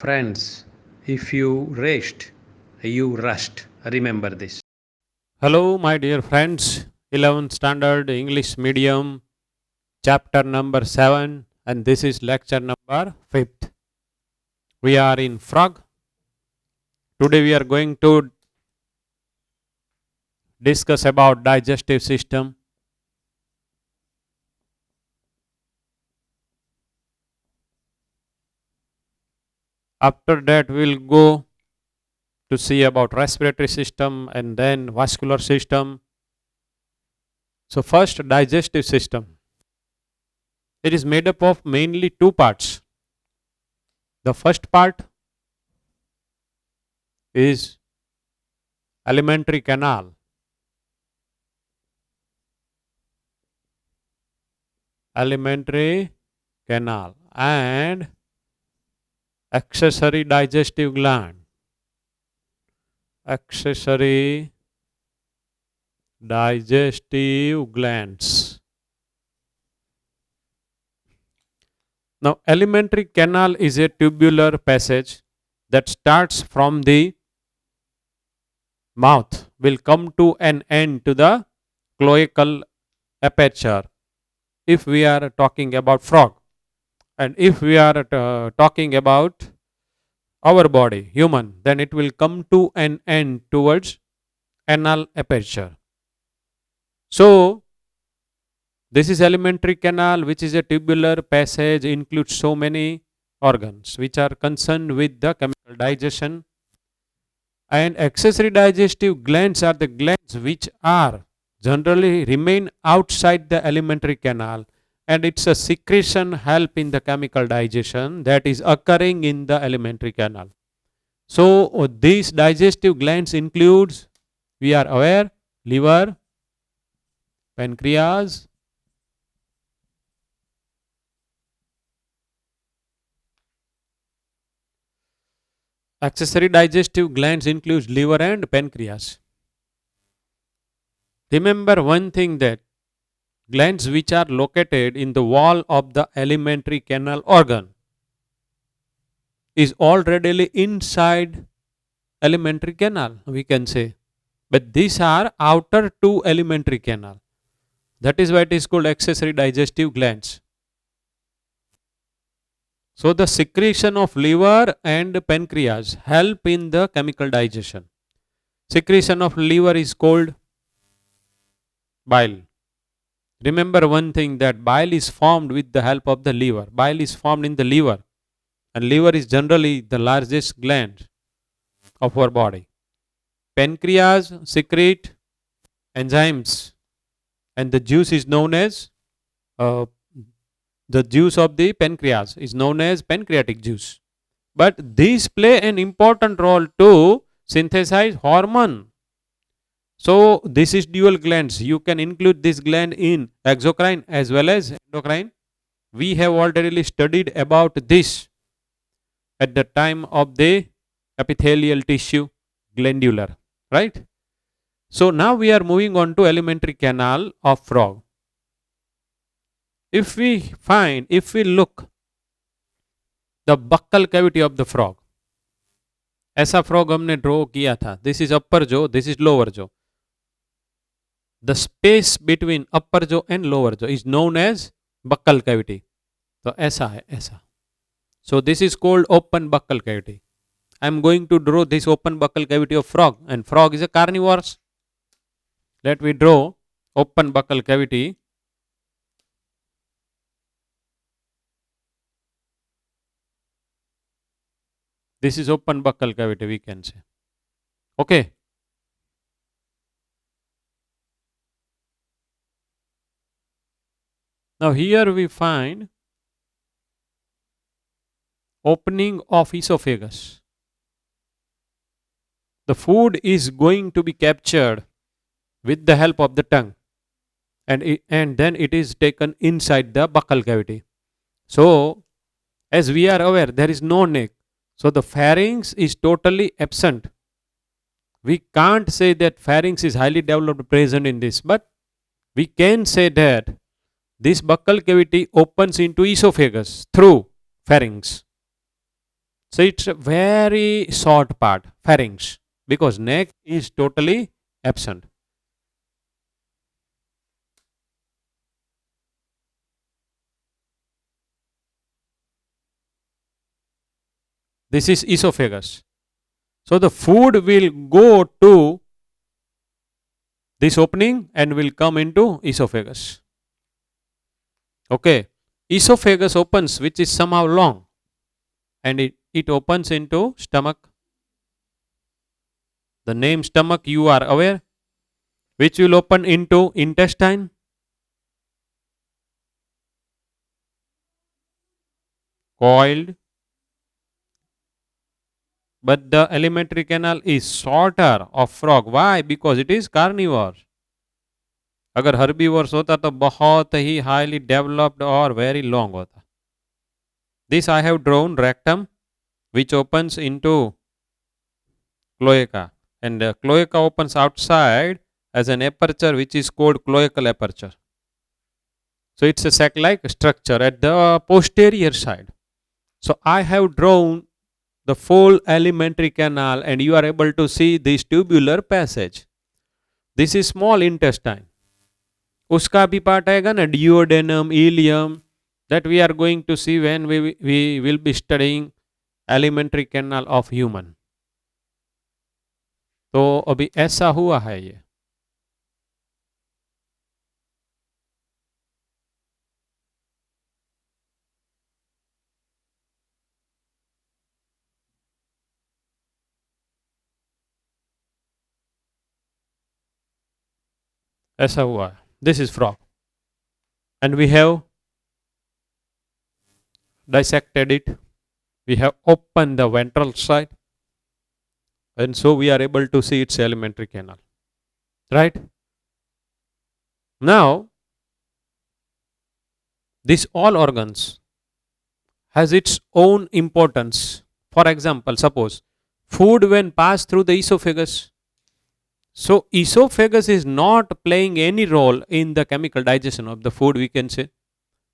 Friends, if you rest, you rust. Remember this. Hello, my dear friends. 11th Standard English Medium, chapter number 7, and this is lecture number 5th. We are in frog. Today we are going to discuss about digestive system. After that, we'll go to see about respiratory system and then vascular system. So, first, digestive system. It is made up of mainly two parts. The first part is alimentary canal. Alimentary canal and accessory digestive gland. Accessory digestive glands. Now, alimentary canal is a tubular passage that starts from the mouth, will come to an end to the cloacal aperture if we are talking about frog, and if we are talking about our body, human, then it will come to an end towards anal aperture. So, this is alimentary canal, which is a tubular passage, includes so many organs which are concerned with the chemical digestion. And accessory digestive glands are the glands which are generally remain outside the alimentary canal, and it's a secretion help in the chemical digestion that is occurring in the alimentary canal. So these digestive glands includes, we are aware, liver, pancreas, accessory digestive glands includes liver and pancreas. Remember one thing, that glands which are located in the wall of the alimentary canal organ is already inside alimentary canal, we can say, but these are outer to alimentary canal. That is why it is called accessory digestive glands. So the secretion of liver and pancreas help in the chemical digestion. Secretion of liver is called bile. Remember one thing, that bile is formed with the help of the liver. Bile is formed in the liver, and liver is generally the largest gland of our body. Pancreas secrete enzymes, and the juice is known as uh, the juice of the pancreas is known as pancreatic juice. But these play an important role to synthesize hormone. So this is dual glands. You can include this gland in exocrine as well as endocrine. We have already studied about this at the time of the epithelial tissue glandular, right? So now we are moving on to alimentary canal of frog. If we look the buccal cavity of the frog, ऐसा frog हमने draw किया था. This is upper jaw, this is lower jaw. The space between upper jaw and lower jaw is known as buccal cavity. तो ऐसा है, ऐसा. So this is called open buccal cavity. I am going to draw this open buccal cavity of frog, and frog is a carnivores. Let me draw open buccal cavity. This is open buccal cavity, we can say. Okay. Now here we find opening of esophagus. The food is going to be captured with the help of the tongue, and then it is taken inside the buccal cavity. So as we are aware, there is no neck, so the pharynx is totally absent. We can't say that pharynx is highly developed present in this, but we can say that this buccal cavity opens into esophagus through pharynx. So it's a very short part, pharynx, because neck is totally absent. This is esophagus. So the food will go to this opening and will come into esophagus. Okay. Esophagus opens, which is somehow long, and it opens into stomach. The name stomach you are aware, which will open into intestine, coiled, but the alimentary canal is shorter of frog. Why? Because it is carnivore. अगर herbivores होता तो बहुत ही highly developed और very long होता. This I have drawn rectum, which opens into cloaca, and cloaca opens outside as an aperture which is called cloacal aperture. So it's a sac-like structure at the posterior side. So I have drawn the full alimentary canal, and you are able to see this tubular passage. This is small intestine. उसका भी part आएगा ना, duodenum, ileum, that we are going to see when we will be studying alimentary canal of human. तो अभी ऐसा हुआ है ये. ऐसा हुआ है. This is frog, and we have dissected it. We have opened the ventral side, and so we are able to see its alimentary canal. Right? Now, this all organs has its own importance. For example, suppose food when passed through the esophagus. So esophagus is not playing any role in the chemical digestion of the food, we can say.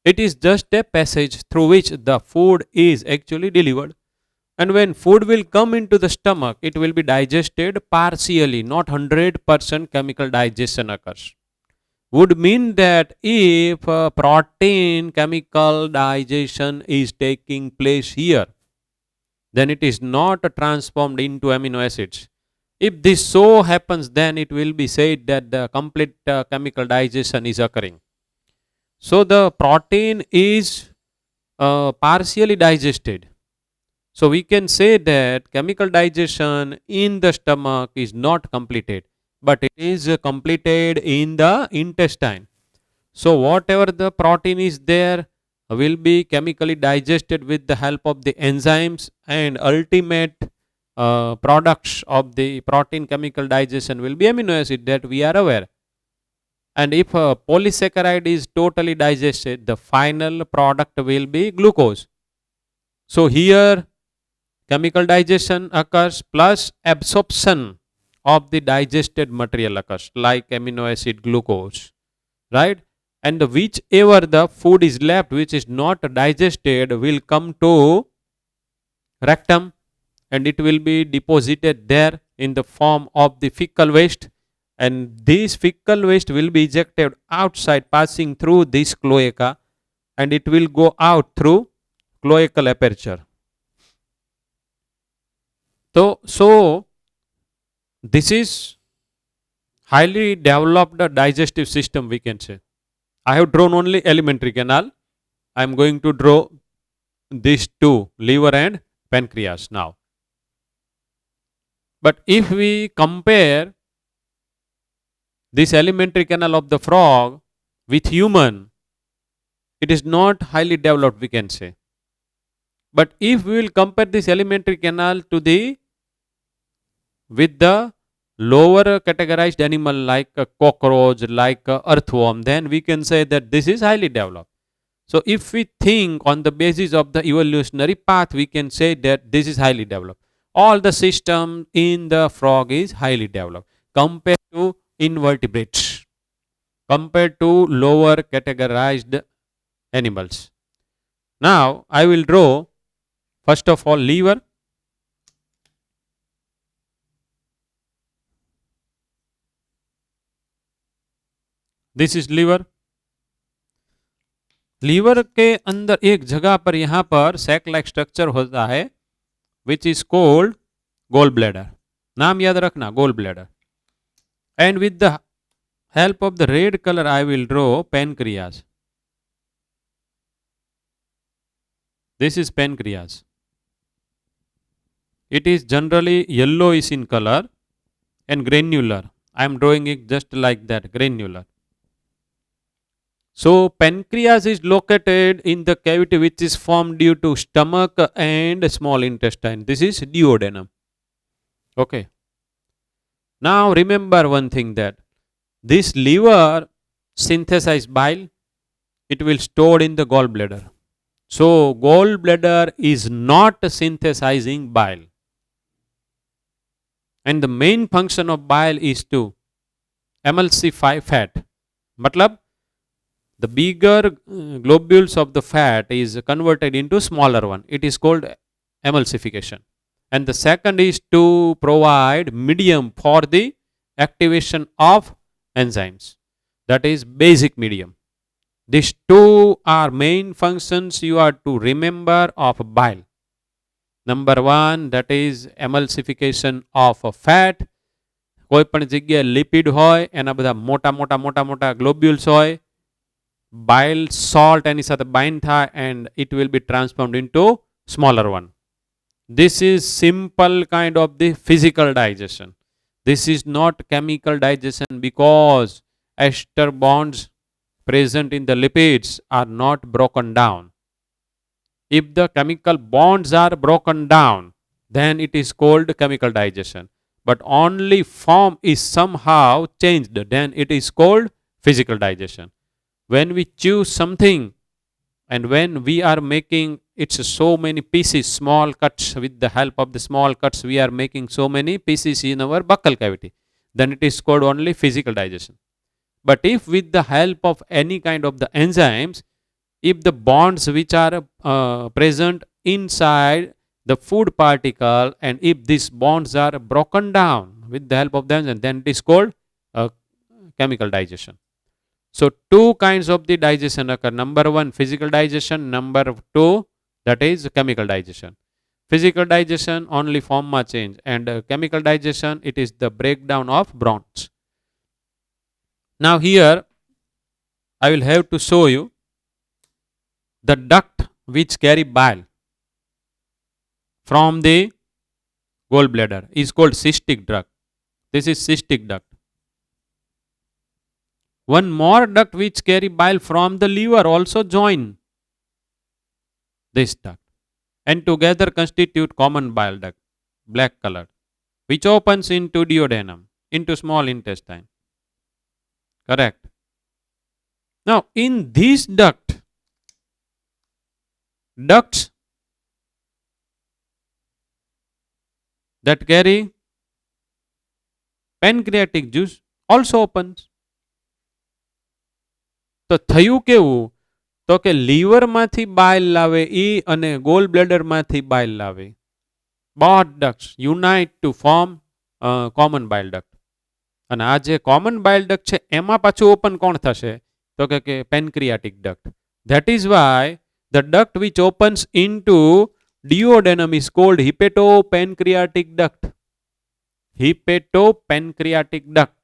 It is just a passage through which the food is actually delivered. And when food will come into the stomach, it will be digested partially, not 100% chemical digestion occurs. Would mean that if protein chemical digestion is taking place here, then it is not transformed into amino acids. If this so happens, then it will be said that the complete chemical digestion is occurring. So the protein is partially digested. So we can say that chemical digestion in the stomach is not completed, but it is completed in the intestine. So whatever the protein is there will be chemically digested with the help of the enzymes, and ultimate products of the protein chemical digestion will be amino acid, that we are aware. And if a polysaccharide is totally digested, the final product will be glucose. So here chemical digestion occurs plus absorption of the digested material occurs, like amino acid, glucose, right? And whichever the food is left which is not digested will come to rectum, and it will be deposited there in the form of the fecal waste, and this fecal waste will be ejected outside passing through this cloaca, and it will go out through cloacal aperture. So this is highly developed digestive system, we can say. I have drawn only alimentary canal. I am going to draw these two, liver and pancreas now. But if we compare this alimentary canal of the frog with human, it is not highly developed, we can say. But if we will compare this alimentary canal to the with the lower categorized animal like a cockroach, like a earthworm, then we can say that this is highly developed. So if we think on the basis of the evolutionary path, we can say that this is highly developed. All the system in the frog is highly developed compared to invertebrates, compared to lower categorized animals. Now I will draw First of all, liver. This is liver. Liver के अंदर एक जगह पर यहां पर sac like structure होता है which is cold gall bladder. नाम याद रखना, gall bladder. And with the help of the red colour I will draw pancreas. This is pancreas. It is generally yellowish in color and granular. I am drawing it just like that, granular. So pancreas is located in the cavity which is formed due to stomach and small intestine. This is duodenum. Okay. Now remember one thing, that this liver synthesize bile. It will store in the gallbladder. So gallbladder is not synthesizing bile. And the main function of bile is to emulsify fat. मतलब the bigger globules of the fat is converted into smaller one. It is called emulsification. And the second is to provide medium for the activation of enzymes. That is basic medium. These two are main functions you are to remember of bile. Number one, that is emulsification of a fat. કોઈ પણ જગ્યાએ lipid હોય એના બધા મોટા મોટા મોટા મોટા ગ્લોબ્યુલ્સ હોય, bile salt એની સાથે bind થાય and it will be transformed into smaller one. This is simple kind of the physical digestion. This is not chemical digestion because ester bonds present in the lipids are not broken down. If the chemical bonds are broken down, then it is called chemical digestion. But only form is somehow changed, then it is called physical digestion. When we chew something and when we are making it's so many pieces, small cuts, with the help of the small cuts we are making so many pieces in our buccal cavity, then it is called only physical digestion. But if with the help of any kind of the enzymes, if the bonds which are present inside the food particle and if these bonds are broken down with the help of the enzyme, then it is called chemical digestion. So two kinds of the digestion occur. Number one, physical digestion. Number two, that is chemical digestion. Physical digestion only form ma change, and chemical digestion, it is the breakdown of bonds. Now here I will have to show you the duct which carry bile from the gallbladder is called cystic duct. This is cystic duct. One more duct which carry bile from the liver also join this duct and together constitute common bile duct, black colored, which opens into duodenum, into small intestine. Correct. Now in this ducts that carry pancreatic juice also opens. તો થયું કેવું, તો કે liver માંથી bile લાવે ઈ અને goal bladder માંથી bile લાવે. Both ducts unite to form common bile duct. અને આ જે કોમન બાઇલ ડક્ટ છે એમાં પાછું ઓપન કોણ થશે, તો કે pancreatic duct. That is why the duct which opens into duodenum is called hepatopancreatic duct. Hepatopancreatic duct.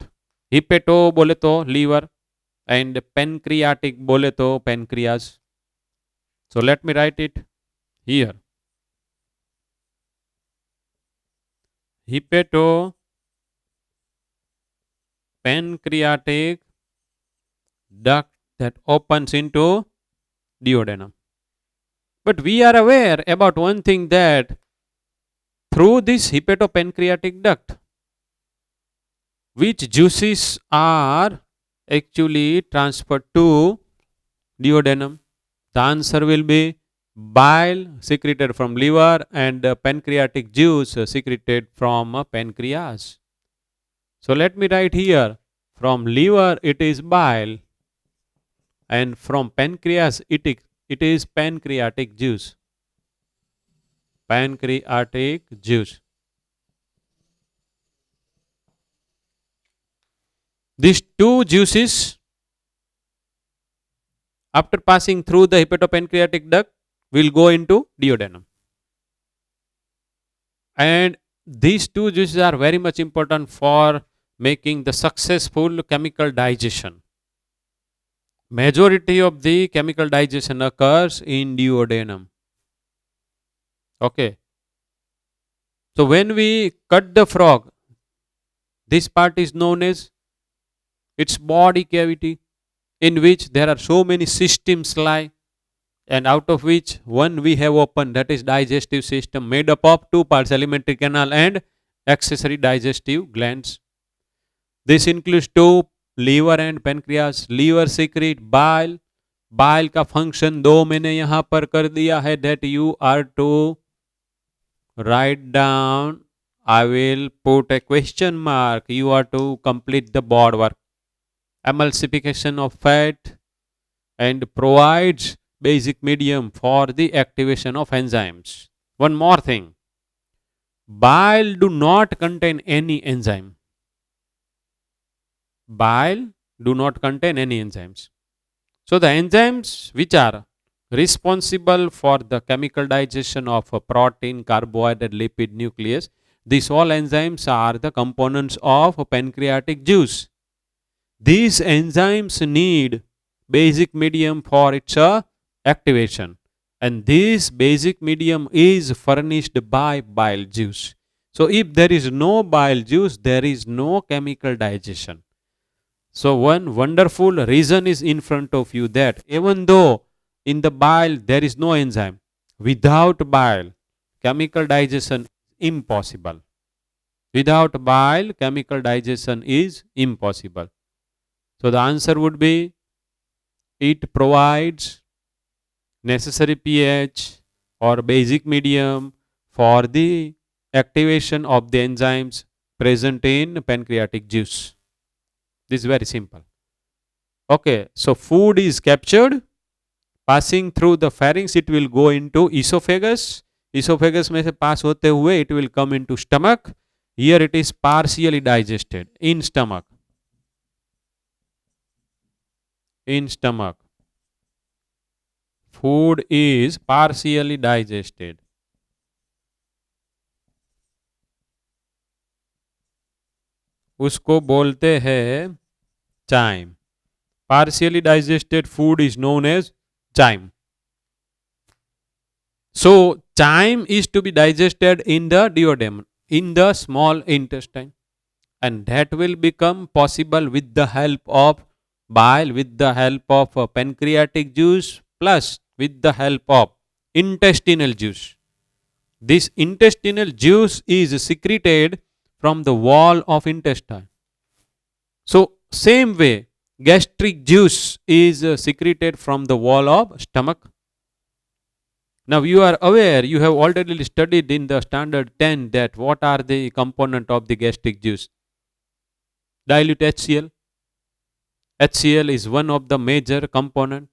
Hepato बोले तो liver and pancreatic बोले तो pancreas. So let me write it here. Hepatopancreatic duct that opens into duodenum. But we are aware about one thing, that through this hepatopancreatic duct, which juices are actually transferred to duodenum? The answer will be bile secreted from liver and pancreatic juice secreted from pancreas. So let me write here, from liver it is bile and from pancreas it is pancreatic juice. pancreatic juice. These two juices, after passing through the hepatopancreatic duct, will go into duodenum. And these two juices are very much important for making the successful chemical digestion. Majority of the chemical digestion occurs in duodenum. Okay. So when we cut the frog, this part is known as its body cavity, in which there are so many systems lie, and out of which one we have opened, that is digestive system, made up of two parts, alimentary canal and accessory digestive glands. This includes two, liver and pancreas. Liver secrete bile. Bile का function दो मैंने यहां पर कर दिया है, that you are to write down. I will put a question mark. You are to complete the board work. Emulsification of fat and provides basic medium for the activation of enzymes. One more thing. Bile do not contain any enzyme. Bile do not contain any enzymes. So the enzymes which are responsible for the chemical digestion of a protein, carbohydrate, lipid, nucleus, these all enzymes are the components of pancreatic juice. These enzymes need basic medium for its activation, and this basic medium is furnished by bile juice. So if there is no bile juice, there is no chemical digestion. So one wonderful reason is in front of you, that even though in the bile there is no enzyme, without bile chemical digestion is impossible. Without bile chemical digestion is impossible. So the answer would be, it provides necessary pH or basic medium for the activation of the enzymes present in pancreatic juice. This is very simple. Okay, so food is captured, passing through the pharynx, it will go into esophagus. Esophagus में से pass होते हुए it will come into stomach. Here it is partially digested in stomach. In stomach, food is partially digested. उसको बोलते हैं chyme. Partially digested food is known as chyme. So chyme is to be digested in the duodenum, in the small intestine, and that will become possible with the help of bile, with the help of pancreatic juice, plus with the help of intestinal juice. This intestinal juice is secreted from the wall of intestine. So same way, gastric juice is secreted from the wall of stomach. Now you are aware, you have already studied in the standard 10 that what are the component of the gastric juice. Dilute HCl. HCl is one of the major component.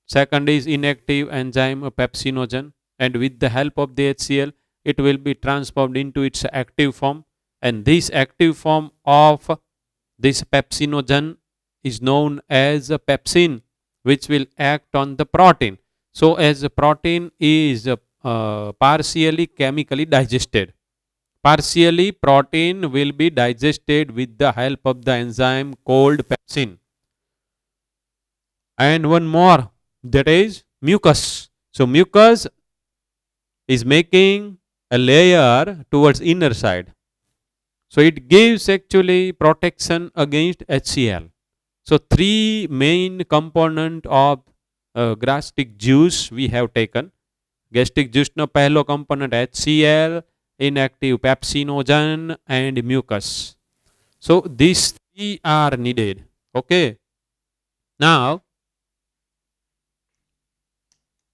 Second is inactive enzyme pepsinogen, and with the help of the HCl it will be transformed into its active form, and this active form of this pepsinogen is known as a pepsin, which will act on the protein. So as the protein is partially chemically digested, partially protein will be digested with the help of the enzyme called pepsin. And one more, that is mucus. So mucus is making a layer towards inner side. So it gives actually protection against HCl. So three main component of gastric juice we have taken. Gastric juice no pehlo component HCl, inactive pepsinogen and mucus. So these three are needed. Okay. Now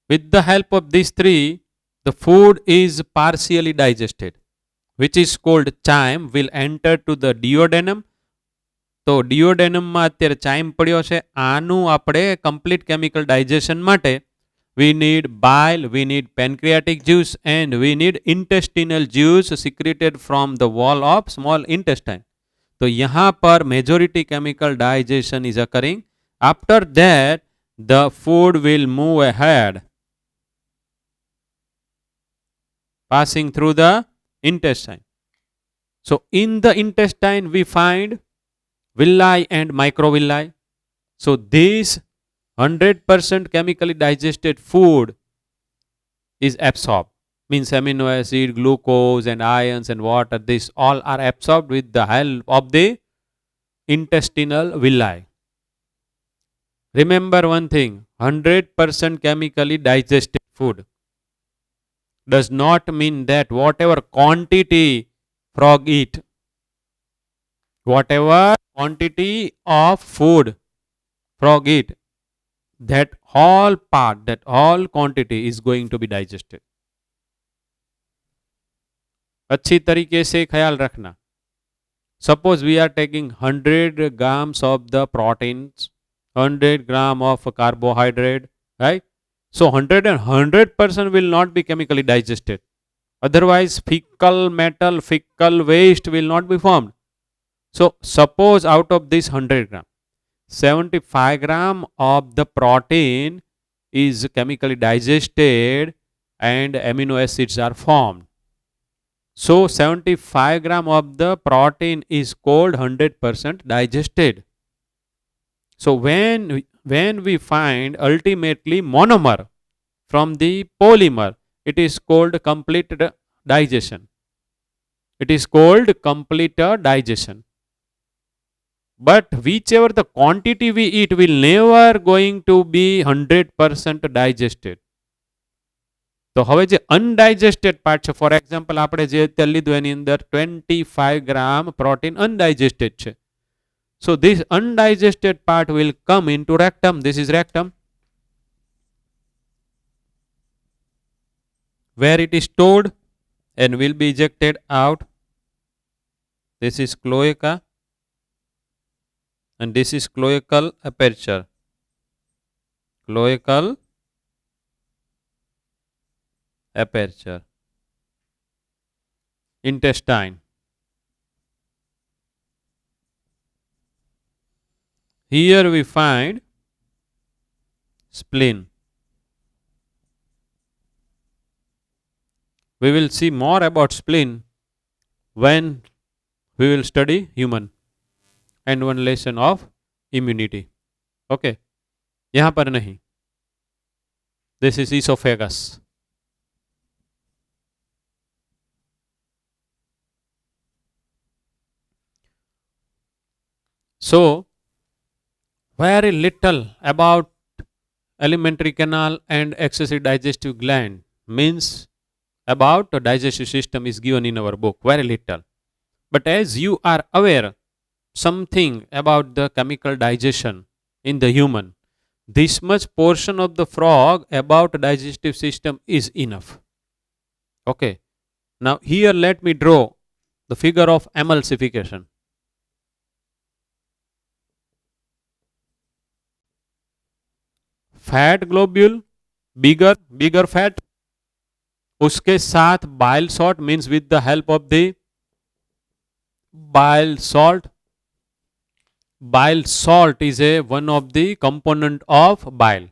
with the help of these three, the food is partially digested, which is called chyme, will enter to the duodenum. તો ડિયોડેનમમાં અત્યારે chime પડ્યો છે. આનું આપણે complete chemical digestion માટે we need bile, we need pancreatic juice, and we need intestinal juice secreted from the wall of small intestine. तो यहाँ पर majority chemical digestion is occurring. After that, the food will move ahead, passing through the intestine. So in the intestine we find villi and microvilli. So this 100% chemically digested food is absorbed. Means amino acid, glucose and ions and water, this all are absorbed with the help of the intestinal villi. Remember one thing, 100% chemically digested food does not mean that whatever quantity frog eat, whatever quantity of food frog eat, that whole part, that whole quantity is going to be digested. अच्छी तरीके से ख्याल रखना. Suppose we are taking 100 grams of the proteins, 100 gram of carbohydrate, right? So 100% will not be chemically digested. Otherwise, fecal matter, fecal waste will not be formed. So suppose out of this 100 gram, 75 gram of the protein is chemically digested and amino acids are formed. So 75 gram of the protein is called 100% digested. So when we find ultimately monomer from the polymer, it is called complete digestion. It is called complete digestion. But whichever the quantity we eat will never going to be 100% digested. તો હવે જે અનડાઇજેસ્ટેડ part છે, for example આપણે જે અત્યારે લીધું એની અંદર 25 ગ્રામ protein અનડાઇજેસ્ટેડ છે. So this undigested part will come into rectum. This is rectum, where it is stored and will be ejected out. This is cloaca and this is cloacal aperture. Cloacal aperture. Intestine. Here we find spleen. We will see more about spleen when we will study human and one lesson of immunity. Okay, यहाँ पर नहीं. This is esophagus. So very little about alimentary canal and excessive digestive gland, means about the digestive system, is given in our book. Very little. But as you are aware something about the chemical digestion in the human, this much portion of the frog about digestive system is enough. Okay. Now here let me draw the figure of emulsification. Fat globule, bigger fat, उसके साथ bile salt, means with the help of the bile salt. Bile salt is a one of the component of bile.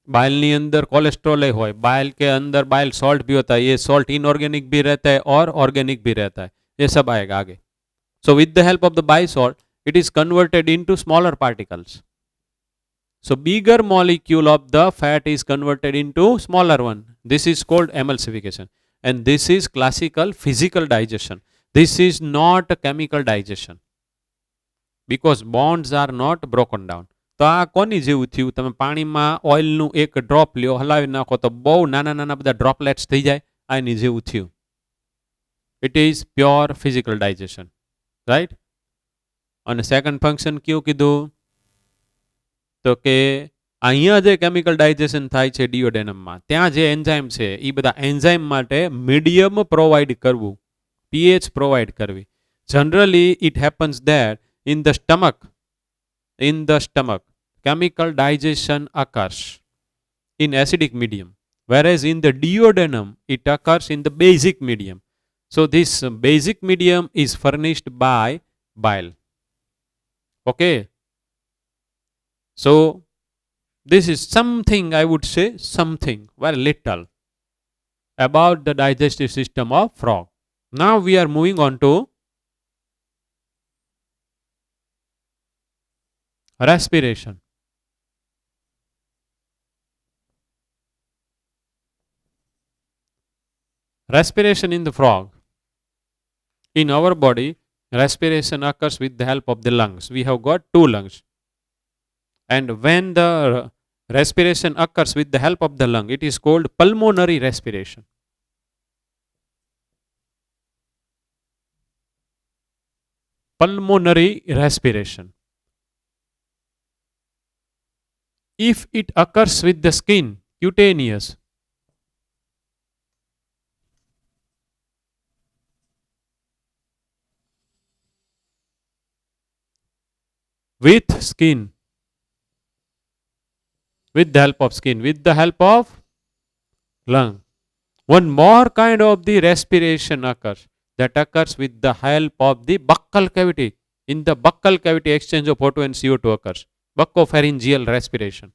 Bile ની અંદર cholesterol હોય, bile के अंदर bile salt भी होता है. ये सॉल्ट इनऑर्गेनिक भी रहता है और ऑर्गेनिक भी रहता है. ये सब आएगा आगे. So with the help of the bile salt it is converted into smaller particles. So bigger molecule of the fat is converted into smaller one. This is called emulsification, and this is classical physical digestion. This is not chemical digestion because bonds are not broken down. તો આ કોની જેવું થયું? તમે પાણીમાં ઓઇલનું એક drop લ્યો, હલાવી નાખો તો બહુ નાના નાના બધા ડ્રોપલેટ્સ થઈ જાય. આ એની જેવું થયું. It is pure physical digestion, right? અને સેકન્ડ ફંક્શન કયું કીધું? તો કે અહીંયા જે કેમિકલ ડાયજેશન થાય છે ડિયોડેનમમાં, ત્યાં જે એન્ઝાઇમ છે એ બધા એન્ઝાઇમ માટે મીડિયમ પ્રોવાઈડ કરવું, પીએચ પ્રોવાઈડ કરવી. Generally it happens that in the stomach chemical digestion occurs. in acidic medium, whereas in the duodenum it occurs in the basic medium. So this basic medium is furnished by bile. Okay. So this is something, I would say, something very little about the digestive system of frog. Now we are moving on to respiration. Respiration in the frog. In our body, respiration occurs with the help of the lungs. We have got two lungs. And when the respiration occurs with the help of the lung, it is called pulmonary respiration. Pulmonary respiration. If it occurs with the skin, cutaneous, with skin, with the help of skin, with the help of lung. One more kind of the respiration occurs, that occurs with the help of the buccal cavity. In the buccal cavity, exchange of O2 and CO2 occurs. Buccopharyngeal respiration.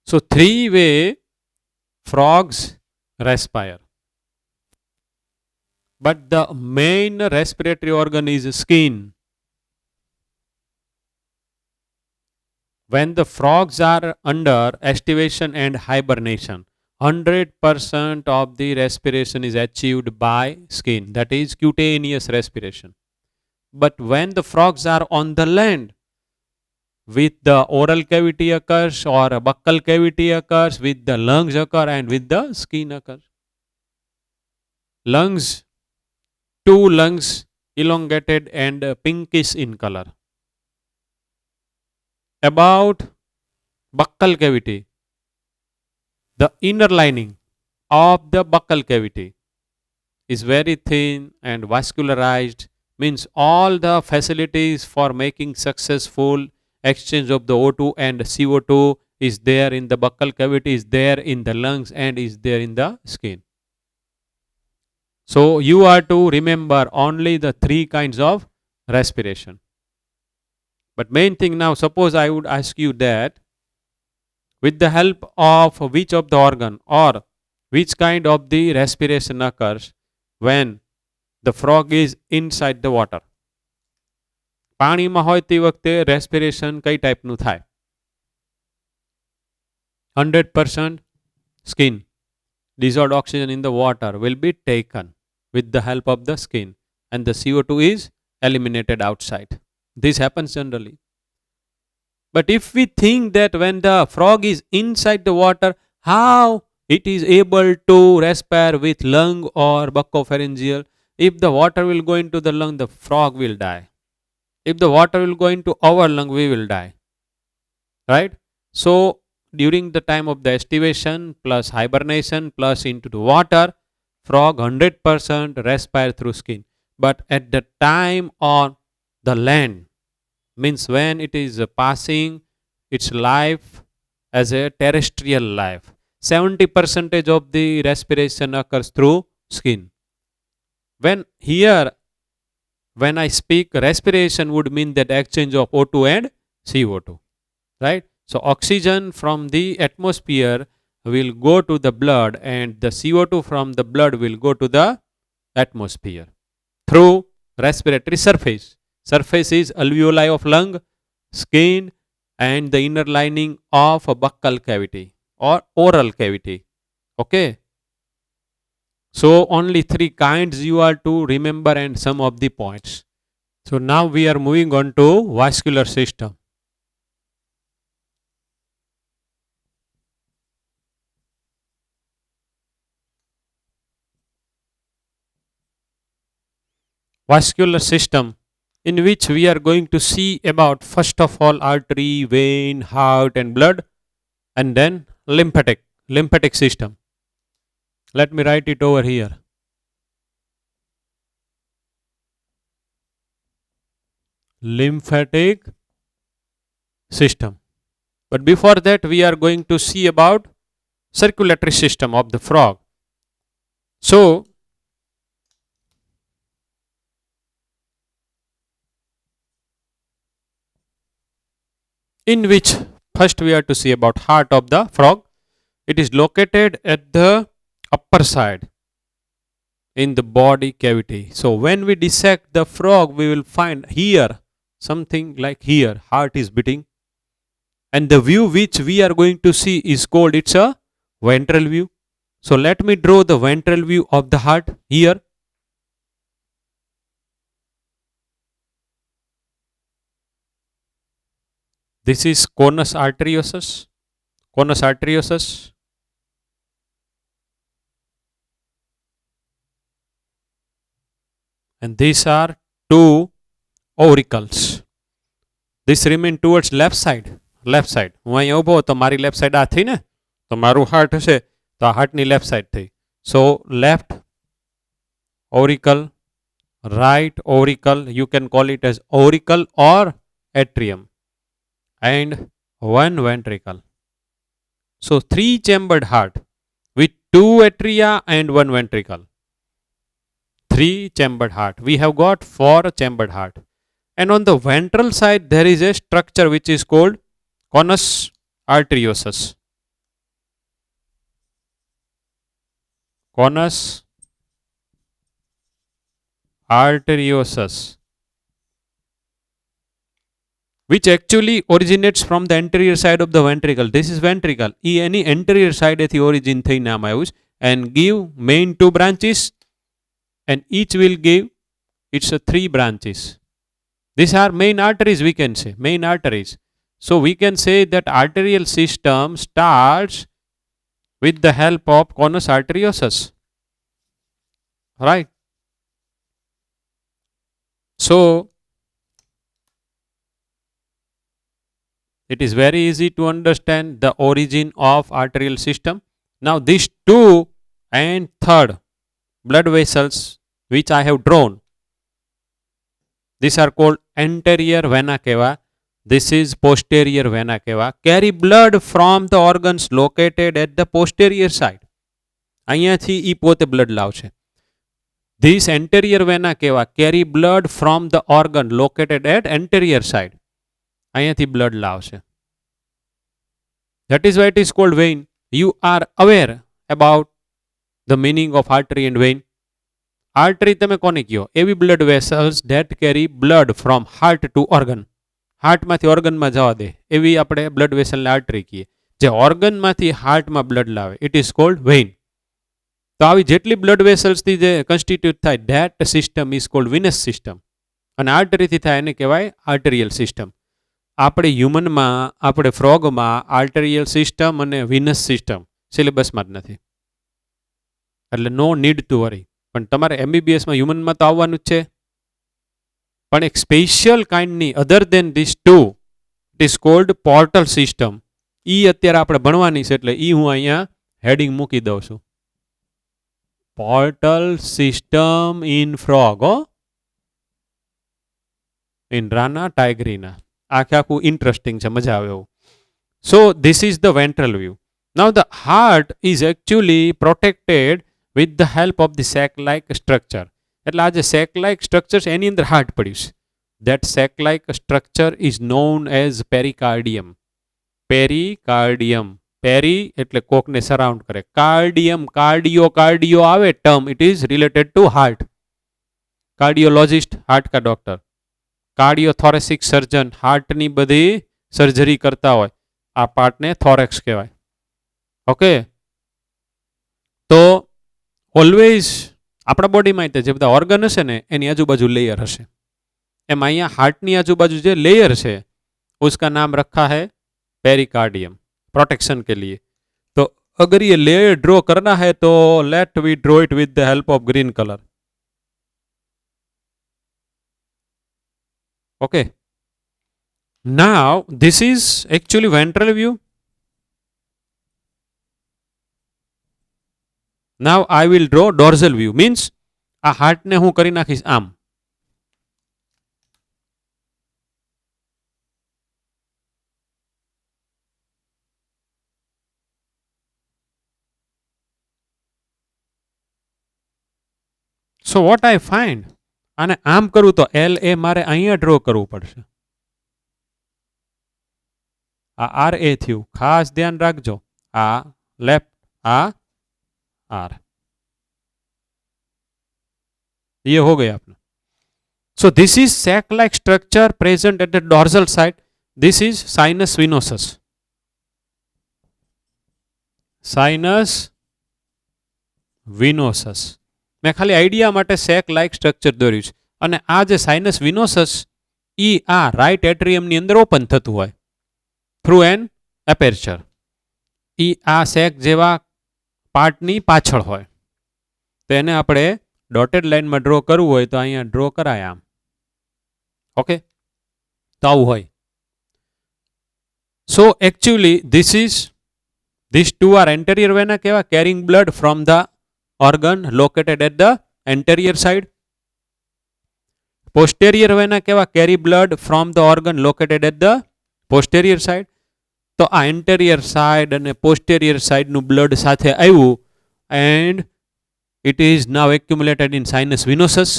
So three-way frogs respire. But the main respiratory organ is skin. When the frogs are under estivation and hibernation, 100% of the respiration is achieved by skin, that is cutaneous respiration. But when the frogs are on the land, with the oral cavity occurs or a buccal cavity occurs, with the lungs occur and with the skin occurs. Lungs, two lungs elongated and pinkish in color. About buccal cavity, the inner lining of the buccal cavity is very thin and vascularized, means all the facilities for making successful exchange of the O2 and CO2 is there in the buccal cavity, is there in the lungs and is there in the skin. So you are to remember only the three kinds of respiration. But main thing now, suppose I would ask you that with the help of which of the organ or which kind of the respiration occurs when the frog is inside the water. પાણીમાં હોય તે વખતે respiration કઈ ટાઈપનું થાય? 100% skin. Dissolved oxygen in the water will be taken with the help of the skin and the CO2 is eliminated outside. This happens generally. But if we think that when the frog is inside the water, how it is able to respire with lung or buccopharyngeal? If the water will go into the lung, the frog will die. If the water will go into our lung, we will die. Right? So during the time of the estivation plus hibernation plus into the water, frog 100% respire through skin. But at the time on the land, means when it is passing its life as a terrestrial life, 70% of the respiration occurs through skin. When I speak respiration would mean that exchange of O2 and CO2, right? So oxygen from the atmosphere will go to the blood and the CO2 from the blood will go to the atmosphere through respiratory surface. Surface is alveoli of lung, skin and the inner lining of a buccal cavity or oral cavity. Okay. So only three kinds you are to remember and some of the points. So now we are moving on to vascular system. Vascular system, in which we are going to see about first of all artery, vein, heart and blood, and then lymphatic system. Let me write it over here. lymphatic system. But before that, we are going to see about circulatory system of the frog. So, in which first we have to see about heart of the frog. It is located at the upper side in the body cavity. So when we dissect the frog, we will find here something like here heart is beating, and the view which we are going to see is called, it's a ventral view. So let me draw the ventral view of the heart here. This is conus arteriosus. Conus arteriosus. And these are two auricles. This remain towards left side. Left side હું અહીંયા ઊભો તો મારી left side આ થઈ ને, તો મારું હાર્ટ હશે તો આ હાર્ટની લેફ્ટ સાઈડ થઈ. સો left ઓરિકલ, right auricle, you can call it as auricle or atrium, and one ventricle. So three chambered heart with two atria and one ventricle. Three chambered heart. We have got four chambered heart. And on the ventral side there is a structure which is called conus arteriosus. Conus arteriosus, which actually originates from the anterior side of the ventricle. This is ventricle. Any anterior side at the origin thing namayus and give main two branches, and each will give its three branches. These are main arteries, we can say, main arteries. So we can say that arterial system starts with the help of conus arteriosus. Right? So it is very easy to understand the origin of arterial system. Now these two and third blood vessels which I have drawn, these are called anterior vena cava. This is posterior vena cava. Carry blood from the organs located at the posterior side. અહીંયાથી ઈ પોતે blood લાવશે. This anterior vena cava carry blood from the organ located at anterior side. અહીંયાથી blood લાવશે. That is why it is called vein. You are aware about the meaning of artery and vein. Artery તમે કોને કહો? એવી blood vessels that carry blood from heart to organ. હાર્ટમાંથી ઓર્ગનમાં જવા દે એવી આપણે blood વેસલને artery કહીએ. જે ઓર્ગનમાંથી હાર્ટમાં બ્લડ લાવે, ઇટ ઇઝ કોલ્ડ વેઇન. તો આવી જેટલી બ્લડ વેસલ્સથી જે કન્સ્ટિટ્યુટ થાય, that system is called Venus system. અને આર્ટરીથી થાય એને કહેવાય આર્ટરિયલ સિસ્ટમ. આપણે હ્યુમનમાં, આપણે ફ્રોગમાં આર્ટરિયલ સિસ્ટમ અને વિનસ સિસ્ટમ સિલેબસમાં જ નથી, એટલે નો નીડ ટુ વરી. પણ તમારે એમબીબીએસમાં હ્યુમનમાં તો આવવાનું જ છે. પણ એક સ્પેશિયલ કાઇન્ડની other than this two, it is called portal system. એ અત્યારે આપણે ભણવાની છે, એટલે એ હું અહીંયા હેડિંગ મૂકી દઉં છું. Portal system in frog, in Rana tigrina. આખે આખું ઇન્ટરેસ્ટિંગ છે, મજા આવે એવું. So this is the ventral view. Now the heart is actually protected with the help of the sac like structure. એટલે આ જે સેક લાઇક સ્ટ્રક્ચર છે એની અંદર હાર્ટ પડ્યું છે. That sac like structure is known as pericardium. Pericardium, peri એટલે કોકને surround કરે, કાર્ડિયમ, કાર્ડિયો, કાર્ડિયો આવે term, it is related to heart. Cardiologist heart કા ડોક્ટર, કાર્ડિયોથોરેસિક સર્જન હાર્ટની બધી સર્જરી કરતા હોય, આ પાર્ટને થોરેક્સ કહેવાય. ઓકે, તો ઓલવેઝ આપણા બોડીમાં જે બધા ઓર્ગન હશે ને એની આજુબાજુ લેયર હશે. એમ અહીંયા હાર્ટની આજુબાજુ જે લેયર છે उसका नाम रखा है पेरिकार्डियम, प्रोटेक्शन के लिए. तो अगर ये लेयर ड्रॉ करना है तो let we draw it with the help of green colour. Okay, now this is actually ventral view. Now I will draw dorsal view, means આ હાર્ટ ને હું કરી નાખીશ આમ. સો વોટ આઈ ફાઇન્ડ, આને આમ કરું તો એલ એ મારે અહીંયા ડ્રો કરવું પડશે. આ આર એ થયું, ખાસ ધ્યાન રાખજો. આ લેફ્ટ, આ आर, ये हो गया अपना. So this is sac-like structure present at the dorsal side. This is sinus venosus. Sinus venosus. મેં ખાલી આઈડિયા માટે સેક લાઇક સ્ટ્રક્ચર દોર્યું છે. અને આ જે સાઇનસ વિનોસસ ઈ આ રાઇટ એટ્રિયમની અંદર ઓપન થતું હોય થ્રુ એન એપેર્ચર. ઈ આ સેક જેવા પાર્ટની પાછળ હોય. તો એને આપણે ડોટેડ લાઇનમાં ડ્રો કરવું હોય તો અહીંયા ડ્રો કરાય આમ. ઓકે, તો આવું હોય. So actually this two are anterior vena cava, carrying blood from the organ located at the anterior side. Posterior vena કેવા, carry blood from the organ located at the posterior side. તો આ anterior side અને posterior side નું blood સાથે આવ્યું and it is now accumulated in sinus venosus.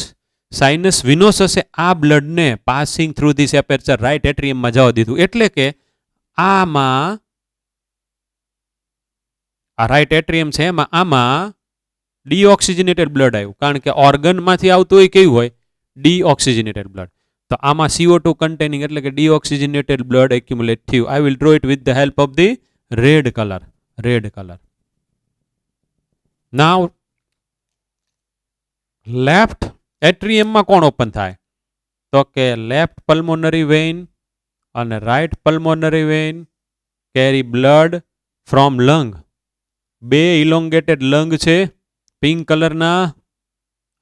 Sinus venosus એ આ blood ને passing through this aperture right atrium માં જવા દીધું. એટલે કે આમાં આ રાઇટ એટ્રિયમ છે એમાં આમાં ડીઓક્સિજનેટેડ બ્લડ આવ્યું, કારણ કે ઓર્ગનમાંથી આવતું હોય કેવું હોય, ડીઓક્સિજનેટેડ બ્લડ. તો આમાં CO2 કન્ટેનિંગ એટલે કે ડીઓક્સિજનેટેડ બ્લડ એક્યુમ્યુલેટ થયું. I will draw it with the help of the red colour. Now left એટ્રિયમમાં કોણ ઓપન થાય, તો કે લેફ્ટ પલ્મોનરી વેઇન અને right pulmonary vein carry blood from lung. બે ઇલોંગેટેડ લંગ છે પિંક કલરના.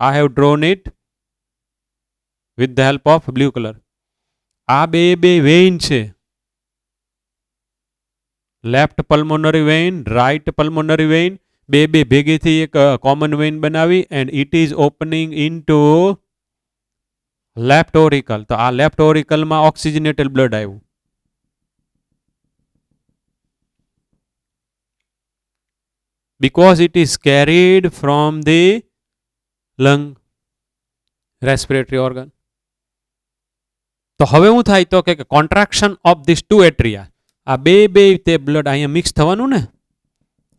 I have drawn it with the help of blue colour. આ બે વેઇન છે, left pulmonary vein, right pulmonary vein. બે ભેગીથી એક કોમન વેઇન બનાવી and it is opening into left auricle. તો આ લેફ્ટ ઓરિકલમાં ઓક્સિજનેટેડ બ્લડ આવ્યું. Because it is carried from the lung, respiratory organ. તો હવે શું થાય, તો કે contraction of this two atria. આ બે તે બ્લડ અહીંયા મિક્સ થવાનું ને.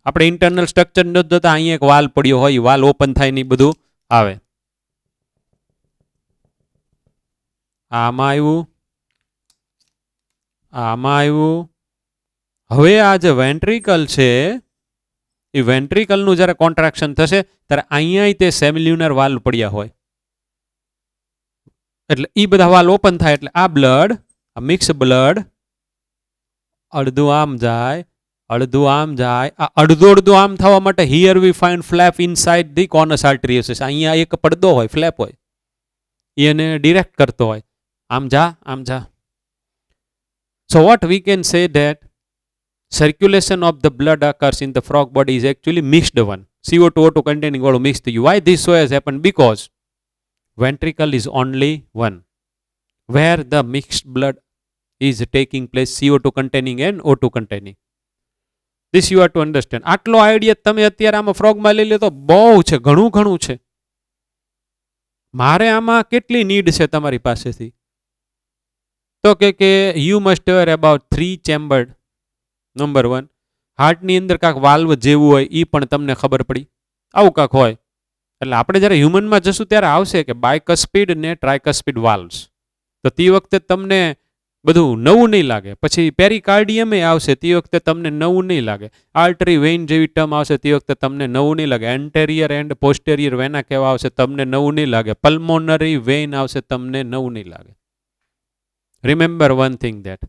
આપણે ઇન્ટરનલ સ્ટ્રક્ચર ન જોતા, અહીંયા એક વાલ પડ્યો હોય, વાલ ઓપન થાય ને બધું આવે. આમાં આવ્યું. હવે આ જે વેન્ટ્રિકલ છે એ વેન્ટ્રિકલનું જ્યારે કોન્ટ્રાક્શન થશે ત્યારે અહીંયા તે સેમિલ્યુનર વાલ પડ્યા હોય, એટલે એ બધા વાલ ઓપન થાય. એટલે આ બ્લડ, આ મિક્સ બ્લડ અડધું આમ જાય, અડધું આમ જાય. આ અડધું આમ થવા માટે here we find flap inside the conus arteriosus. અહીંયા એક પડદો હોય, ફ્લેપ હોય, એને ડિરેક્ટ કરતો હોય, આમ જા. So what we can say that circulation of the blood occurs in the frog body is actually mixed one. CO2 O2 containing વાળું mixed થયું. Why this so has happened? Because ventricle is only one where the mixed blood is taking place, CO2 containing and O2 containing. This you have to understand. આટલો idea તમે અત્યારે આમાં ફ્રોગમાં લઈ લો તો બહુ છે, ઘણું છે. મારે આમાં કેટલી નીડ છે તમારી પાસેથી, તો કે you must aware about 3 chambered. Number 1, હાર્ટની અંદર કાંક વાલ્વ જેવું હોય એ પણ તમને ખબર પડી, આવું કાંક હોય. એટલે આપણે જ્યારે હ્યુમનમાં જશું ત્યારે આવશે કે બાયકસ્પિડ ને ટ્રાયકસ્પિડ વાલ્વ્સ. તો તે વખતે તમને બધું નવું નહીં લાગે. પછી પેરિકાર્ડિયમે આવશે, તે વખતે તમને નવું નહીં લાગે. આર્ટરી વેઇન જેવી ટર્મ આવશે, તે વખતે તમને નવું નહીં લાગે. એન્ટેરિયર એન્ડ પોસ્ટેરિયર વેના કહેવા આવશે, તમને નવું નહીં લાગે. પલ્મોનરી વેઇન આવશે, તમને નવું નહીં લાગે. Remember one thing that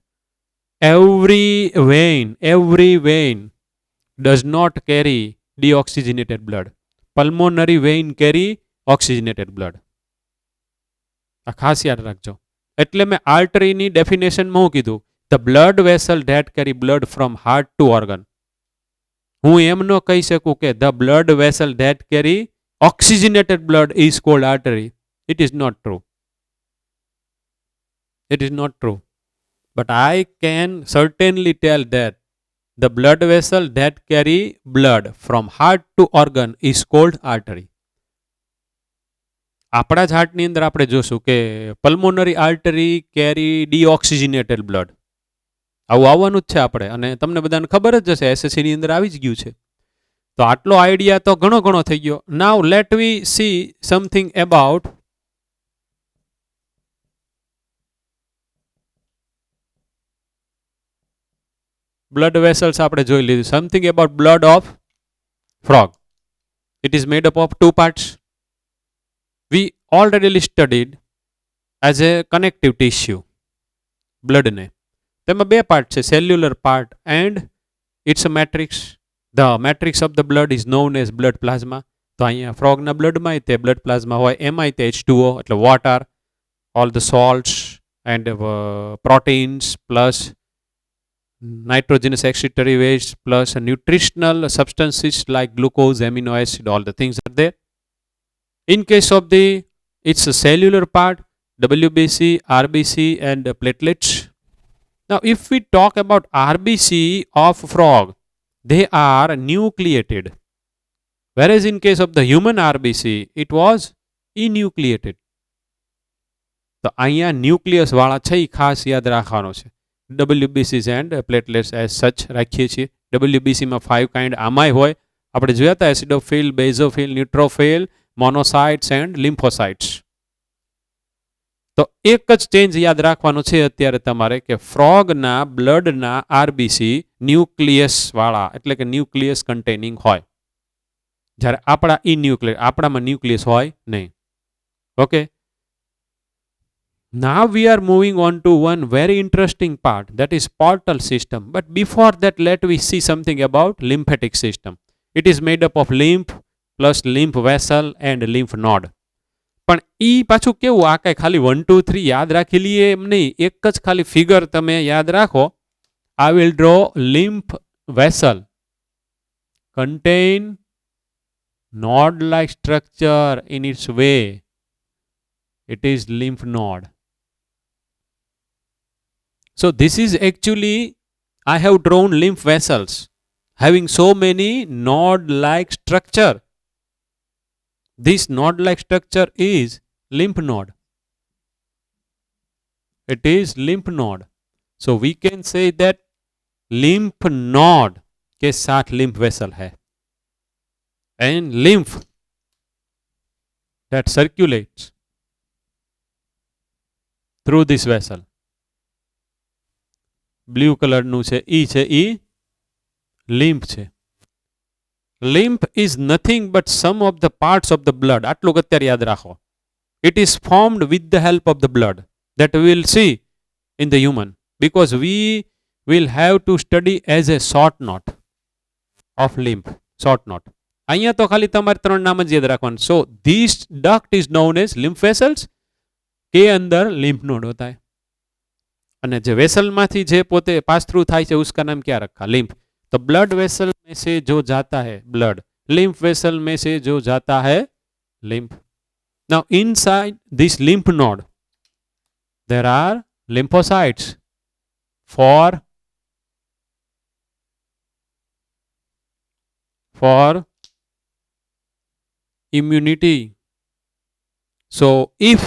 every vein does not carry deoxygenated blood. Pulmonary vein carry oxygenated blood. આ ખાસ યાદ રાખજો. એટલે મેં આર્ટરીની ડેફિનેશનમાં હું કીધું, the blood vessel that carry blood from heart to organ. હું એમ ન કહી શકું કે the blood vessel that carry oxygenated blood is called artery. It is not true. But I can certainly tell that the blood vessel that carry blood from heart to organ is called artery. આપણા જ હાર્ટની અંદર આપણે જોશું કે pulmonary artery કેરી ડીઓક્સિજનેટેડ blood, આવું આવવાનું જ છે આપણે, અને તમને બધાને ખબર જ હશે, એસએસસીની અંદર આવી જ ગયું છે. તો આટલો આઈડિયા તો ઘણો ઘણો થઈ ગયો. Now let we see something about blood vessels. આપણે જોઈ લીધું. Something about blood of frog. It is made up of two parts. We already studied as a connective tissue blood ને તેમાં બે પાર્ટ છે, cellular part and it's a matrix. The matrix of the blood is known as blood plasma. તો અહીંયા ફ્રોગના બ્લડમાં તે blood plasma હોય, એમાંય તે H2O એટલે water, all the salts and proteins plus nitrogenous excretory waste plus nutritional substances like glucose, amino acid, all the things are there. In case of its a cellular part, WBC, RBC and platelets. Now if we talk about RBC of frog, they are nucleated, whereas in case of the human RBC it was enucleated. તો અહીંયા nucleus વાળા છે એ ખાસ યાદ રાખવાનો છે. WBCs and platelets as such રાખીએ છીએ. WBCમાં 5 કાઇન્ડ આમાંય હોય, આપણે જોયા હતા, એસિડોફિલ, બેઝોફિલ, ન્યુટ્રોફિલ, મોનોસાઇટ્સ એન્ડ લિમ્ફોસાઇટ્સ. તો એક જ ચેન્જ યાદ રાખવાનો છે અત્યારે તમારે કે ફ્રોગના બ્લડના આરબીસી ન્યુક્લિયસ વાળા એટલે કે ન્યુક્લિયસ કન્ટેનિંગ હોય, જ્યારે આપણા ઇન્યુક્લિયસ, આપણામાં ન્યુક્લિયસ હોય નહીં. Okay, now we are moving on to one very interesting part, that is portal system. But before that, let we see something about lymphatic system. It is made up of lymph plus lymph vessel and lymph node. પણ એ પાછું કેવું, આ કાંઈ ખાલી 1 2 3 યાદ રાખી લઈએ એમ નહીં, એક જ ખાલી ફિગર તમે યાદ રાખો. I will draw lymph vessel contain node like structure in its way. It is lymph node. So this is actually, I have drawn lymph vessels having so many node like structure. This node like structure is lymph node. It is lymph node. So we can say that lymph node के साथ lymph vessel है, and lymph that circulates through this vessel. Blue કલરનું છે એ lymph છે. Lymph is nothing but some of the parts of the blood. આટલું અત્યારે યાદ રાખો. It is formed with the help of the blood, that we will see in the human, because we will have to study as a short note of lymph. Short note. અહીંયા તો ખાલી તમારે 3 નામ જ યાદ રાખવાનું. So this duct is known as lymph vessels. के अंदर lymph node होता है, અને જે વેસલમાંથી જે પોતે પાસ થ્રુ થાય છે उसका नाम क्या रखा? lymph. तो ब्लड वेसल में से जो जाता है ब्लड, lymph वेसल में से जो जाता है lymph. Now inside this lymph node there are lymphocytes for immunity. So if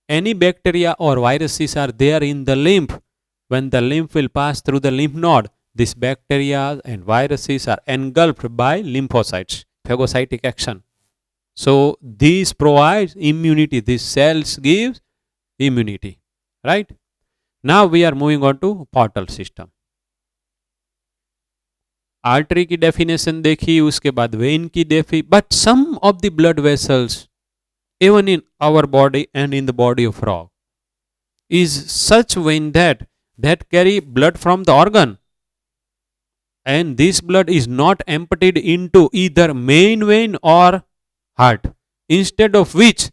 any bacteria or viruses are there in the lymph, when the lymph will pass through the lymph node, these bacteria and viruses are engulfed by lymphocytes, phagocytic action. So this provides immunity. These cells gives immunity, right? Now we are moving on to portal system. Artery की definition देखी, उसके बाद vein की देखी. But some of the blood vessels even in our body and in the body of frog is such vein that carry blood from the organ, and this blood is not emptied into either main vein or heart, instead of which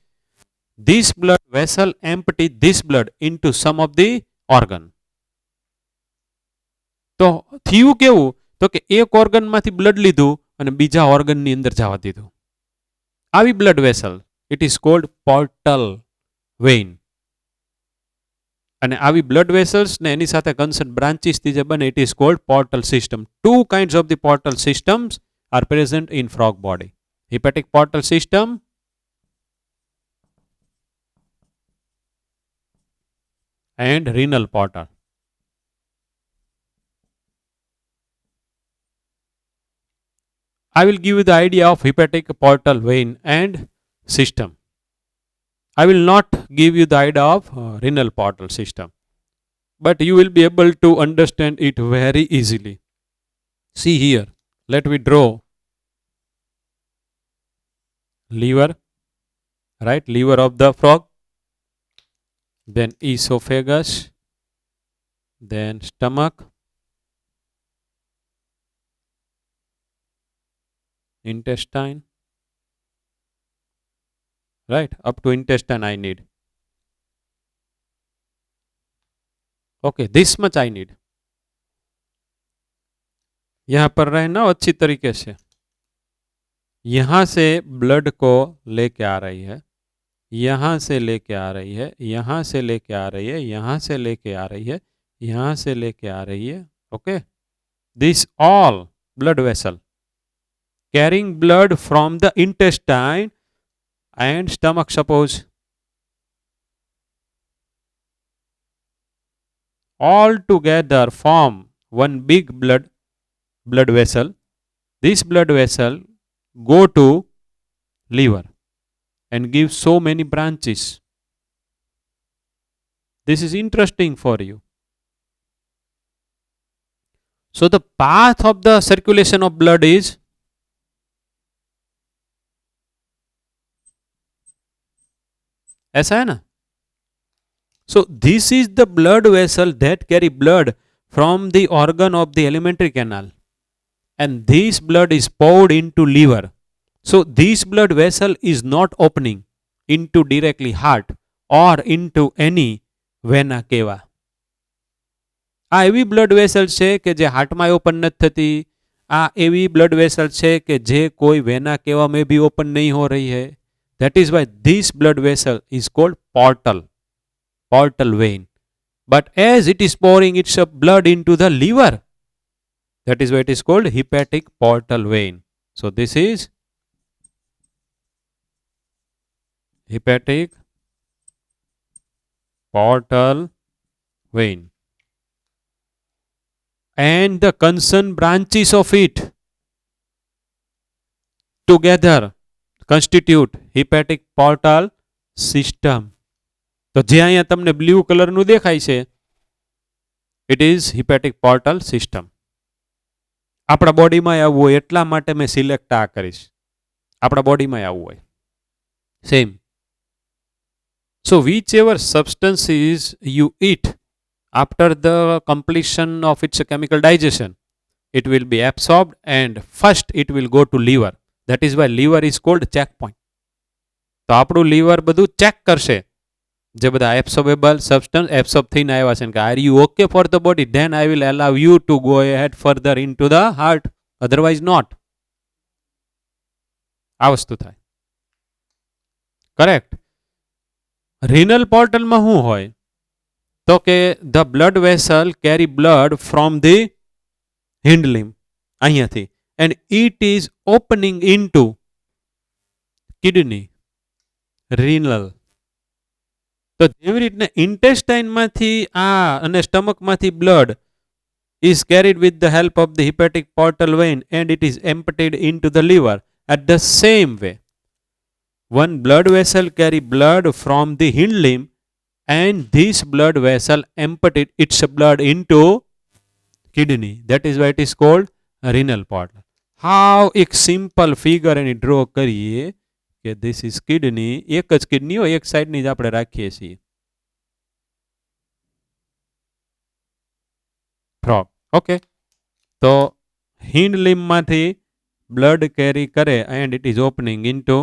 this blood vessel empty this blood into some of the organ. તો થયું કેવું, તો કે એક ઓર્ગનમાંથી blood લીધું અને બીજા ઓર્ગનની અંદર જવા દીધું. આવી blood vessel, it is called portal vein. અને આવી blood vessels ને એની સાથે કન્સર્ન બ્રાન્ચીસ થી જે બને, it is called portal system. Two kinds of the portal systems are present in frog body. Hepatic portal system and renal portal. I will give you the idea of hepatic portal vein and system. I will not give you the idea of renal portal system, but you will be able to understand it very easily. See here, let me draw liver, right? Liver of the frog, then esophagus, then stomach, intestine, right? Up to intestine I need. Okay, this much I need. यहां पर रहना अच्छी तरीके से. यहां से blood को लेके आ रही है, यहां से लेके आ रही है, यहां से लेके आ रही है, यहां से लेके आ रही है, यहां से लेके आ रही है. Okay, this all blood vessel carrying blood from the intestine and stomach, suppose, all together form one big blood vessel. This blood vessel go to liver and give so many branches. This is interesting for you. So the path of the circulation of blood is ऐसा है ना. So this is the blood vessel that carry blood from the organ of the alimentary canal, and this blood is poured into liver. So this blood vessel is not opening into directly heart or into any vena cava. આ એવી blood vessel છે કે જે હાર્ટમાં open નથી થતી. આ એવી blood vessel છે કે જે કોઈ વેના કેવા में भी ઓપન नहीं हो रही है. That is why this blood vessel is called portal vein. But as it is pouring its blood into the liver, that is why it is called hepatic portal vein. So this is hepatic portal vein, and the concerned branches of it together constitute hepatic portal system. તો જે અહીંયા તમને blue કલરનું દેખાય છે, it is hepatic portal system. આપણા બોડીમાં આવવું હોય એટલા માટે મેં સિલેક્ટ આ કરીશ. આપણા બોડીમાં આવવું હોય same. So whichever substances you eat after the completion of its chemical digestion, it will be absorbed and first it will go to liver. That is why liver is called checkpoint. તો આપણું liver બધું check કરશે જે બધા એબ્સોર્બેબલ substance absorb થઈને આવ્યા છે કે are you okay for the body, then I will allow you to go ahead further into the heart, otherwise not. આ વસ્તુ થાય. કરેક્ટ. રિનલ પોર્ટલમાં શું હોય તો કે the blood vessel carry blood from the hind limb અહીંયાથી, and it is opening into kidney, renal. તો જેવી રીતના ઇન્ટેસ્ટાઇનમાંથી આ અને સ્ટમકમાંથી blood is carried with the help of the hepatic portal vein and it is emptied into the liver. At the same way, one blood vessel carry blood from the hind limb and this blood vessel emptied its blood into kidney. That is why it is called renal portal. How एक simple figure એની draw કરીએ કે this is kidney. એક જ kidney હોય, એક સાઈડની જ આપણે રાખીએ છીએ. फ्रॉग. ओके, तो हिंड लिम्ब मांथी ब्लड कैरी करे and it is opening into.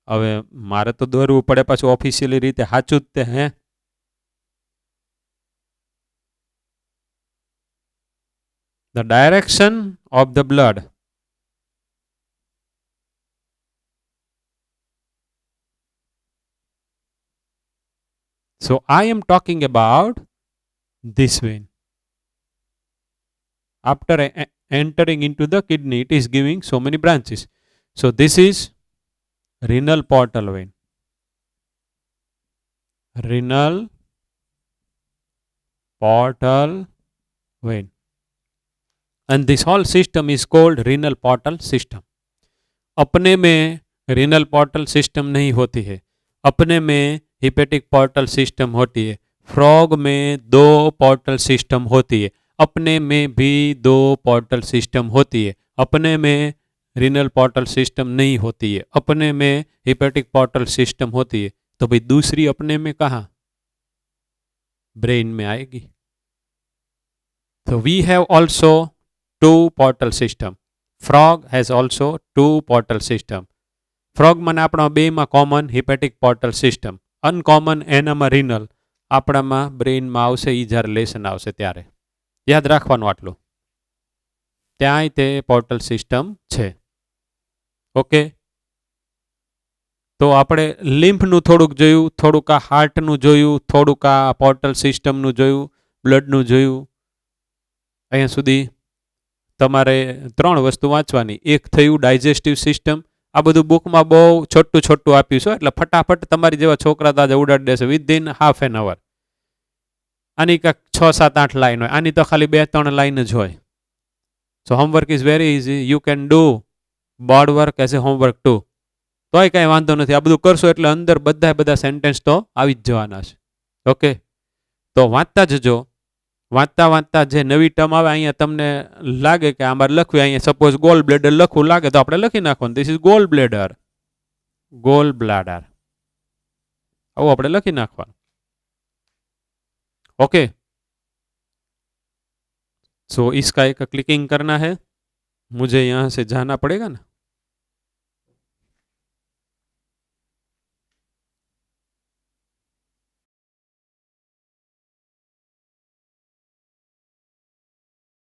હવે મારે તો દોરવું પડે પાછું ઓફિશિયલી રીતે સાચું જ તે હે. The direction of the blood. So I am talking about this vein. After entering into the kidney, it is giving so many branches. So this is renal portal vein. Renal portal vein. And this whole system is called renal portal system. अपने में renal portal system नहीं होती है, अपने में hepatic portal system होती है. Frog में 2 portal system होती है, अपने में भी 2 portal system होती है. अपने में renal portal system नहीं होती है, अपने में hepatic portal system होती है. तो भाई दूसरी अपने में कहाँ? ब्रेन में आएगी. तो we have also 2 portal system. Frog has also 2 portal system. Frog મને આપણા બેમાં કોમન હિપેટિક પોર્ટલ સિસ્ટમ, અનકોમન એનામાં રિનલ, આપણામાં બ્રેઇનમાં આવશે એ જ્યારે લેસન આવશે ત્યારે. યાદ રાખવાનું આટલું. ત્યાંય તે પોર્ટલ સિસ્ટમ છે. ઓકે, તો આપણે લિમ્ફનું થોડુંક જોયું, થોડુંક આ હાર્ટનું જોયું, થોડુંક આ પોર્ટલ સિસ્ટમનું જોયું, બ્લડનું જોયું. અહીંયા સુધી તમારે 3 વસ્તુ વાંચવાની. એક થયું ડાયજેસ્ટિવ સિસ્ટમ. આ બધું બુકમાં બહુ છોટું છોટું આપ્યું છે, એટલે ફટાફટ તમારી જેવા છોકરા તાજા ઉડાડી દેશે વિધિન હાફ એન અવર. આની કાંઈક 6, 7, 8 લાઈન હોય, આની તો ખાલી 2-3 લાઈન જ હોય. So homework is very easy. You can do board work as a homework too. તોય કાંઈ વાંધો નથી, આ બધું કરશો એટલે અંદર બધા સેન્ટેન્સ તો આવી જ જવાના છે. ઓકે, તો વાંચતા જજો. વાંચતા વાંચતા જે નવી ટર્મ આવે અહીંયા તમને લાગે કે આમાં લખવી, અહીંયા સપોઝ ગોલ બ્લેડર લખવું લાગે તો આપણે લખી નાખવાનું this is gall bladder. Gall bladder આવું આપણે લખી નાખવાનું. ओके, सो इसका एक क्लिकिंग करना है. मुझे यहाँ से जाना पड़ेगा ना.